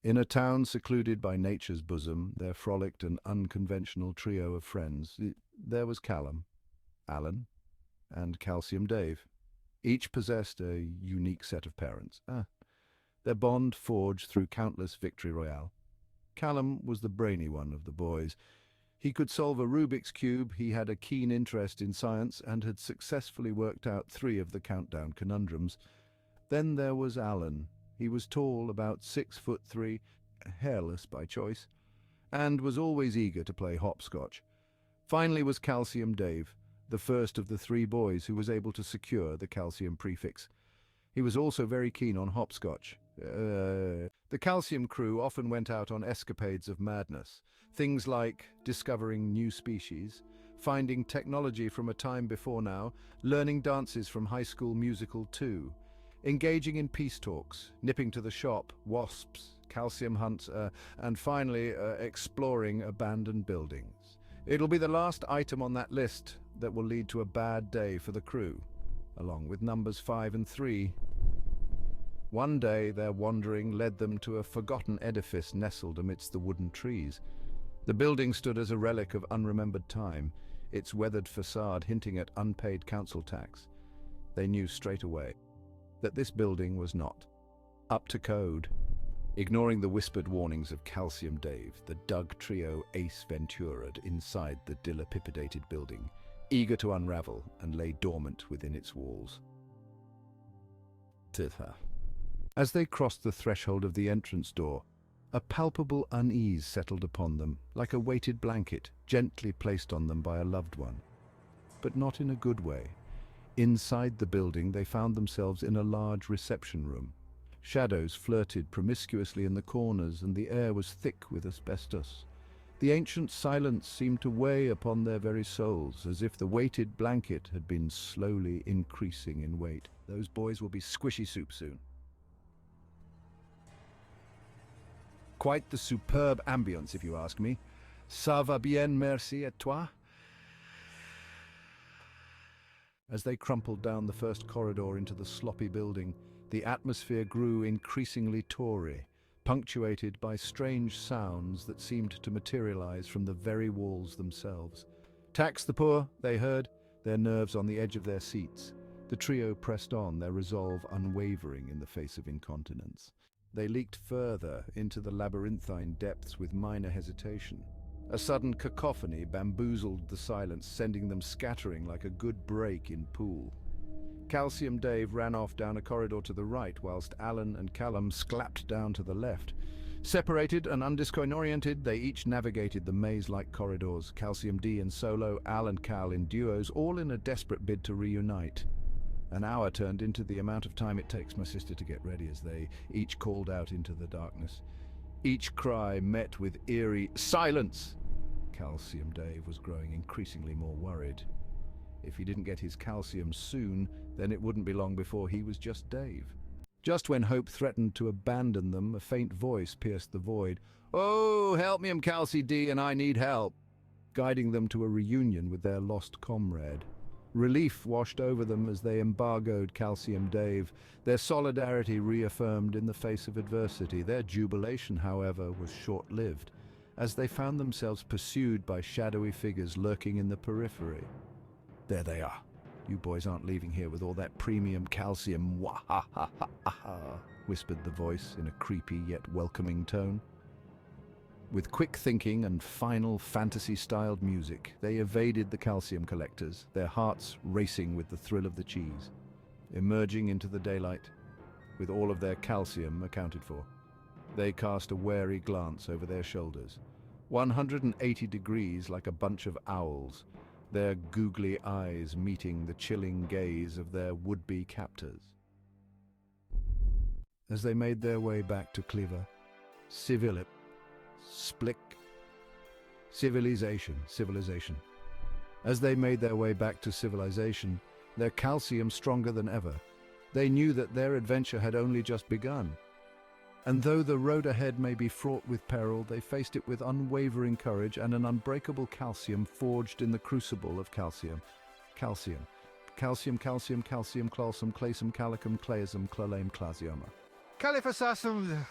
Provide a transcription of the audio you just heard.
In a town secluded by nature's bosom, there frolicked an unconventional trio of friends. There was Callum, Alan, and Calcium Dave. Each possessed a unique set of parents. Their bond forged through countless victory royale. Callum was the brainy one of the boys. He could solve a Rubik's Cube, he had a keen interest in science, and had successfully worked out 3 of the countdown conundrums. Then there was Alan. He was tall, about 6'3", hairless by choice, and was always eager to play hopscotch. Finally was Calcium Dave, the first of the 3 boys who was able to secure the calcium prefix. He was also very keen on hopscotch. The Calcium crew often went out on escapades of madness, things like discovering new species, finding technology from a time before now, learning dances from High School Musical 2, engaging in peace talks, nipping to the shop, wasps, calcium hunts, and finally exploring abandoned buildings. It'll be the last item on that list that will lead to a bad day for the crew, along with numbers 5 and 3. One day their wandering led them to a forgotten edifice nestled amidst the wooden trees. The building stood as a relic of unremembered time, its weathered facade hinting at unpaid council tax. They knew straight away that this building was not up to code. Ignoring the whispered warnings of Calcium Dave, the Doug trio Ace Venturaed inside the dilapidated building, eager to unravel and lay dormant within its walls. As they crossed the threshold of the entrance door, a palpable unease settled upon them, like a weighted blanket gently placed on them by a loved one. But not in a good way. Inside the building, they found themselves in a large reception room. Shadows flirted promiscuously in the corners, and the air was thick with asbestos. The ancient silence seemed to weigh upon their very souls, as if the weighted blanket had been slowly increasing in weight. Those boys will be squishy soup soon. Quite the superb ambience, if you ask me. Ça va bien, merci, et toi? As they crumpled down the first corridor into the sloppy building, the atmosphere grew increasingly Tory, punctuated by strange sounds that seemed to materialize from the very walls themselves. Tax the poor, they heard, their nerves on the edge of their seats. The trio pressed on, their resolve unwavering in the face of incontinence. They leaked further into the labyrinthine depths with minor hesitation. A sudden cacophony bamboozled the silence, sending them scattering like a good break in pool. Calcium Dave ran off down a corridor to the right, whilst Alan and Callum sclapped down to the left. Separated and undiscoordinated, they each navigated the maze-like corridors, Calcium D in solo, Al and Cal in duos, all in a desperate bid to reunite. An hour turned into the amount of time it takes my sister to get ready as they each called out into the darkness. Each cry met with eerie silence. Calcium Dave was growing increasingly more worried. If he didn't get his calcium soon, then it wouldn't be long before he was just Dave. Just when hope threatened to abandon them, a faint voice pierced the void. "Oh, help me, I'm Calci D, and I need help," guiding them to a reunion with their lost comrade. Relief washed over them as they embargoed Calcium Dave, their solidarity reaffirmed in the face of adversity. Their jubilation, however, was short-lived, as they found themselves pursued by shadowy figures lurking in the periphery. "There they are. You boys aren't leaving here with all that premium calcium, wah-ha-ha-ha-ha," whispered the voice in a creepy yet welcoming tone. With quick thinking and final fantasy-styled music, they evaded the calcium collectors, their hearts racing with the thrill of the cheese. Emerging into the daylight, with all of their calcium accounted for, they cast a wary glance over their shoulders. 180 degrees like a bunch of owls, their googly eyes meeting the chilling gaze of their would-be captors. As they made their way back to Cliver, civilization. As they made their way back to civilization, their calcium stronger than ever, they knew that their adventure had only just begun. And though the road ahead may be fraught with peril, they faced it with unwavering courage and an unbreakable calcium forged in the crucible of calcium. Calcium, clalsum, clasum, clasum, calicum, claisum, clalame, clasioma. Califasasum.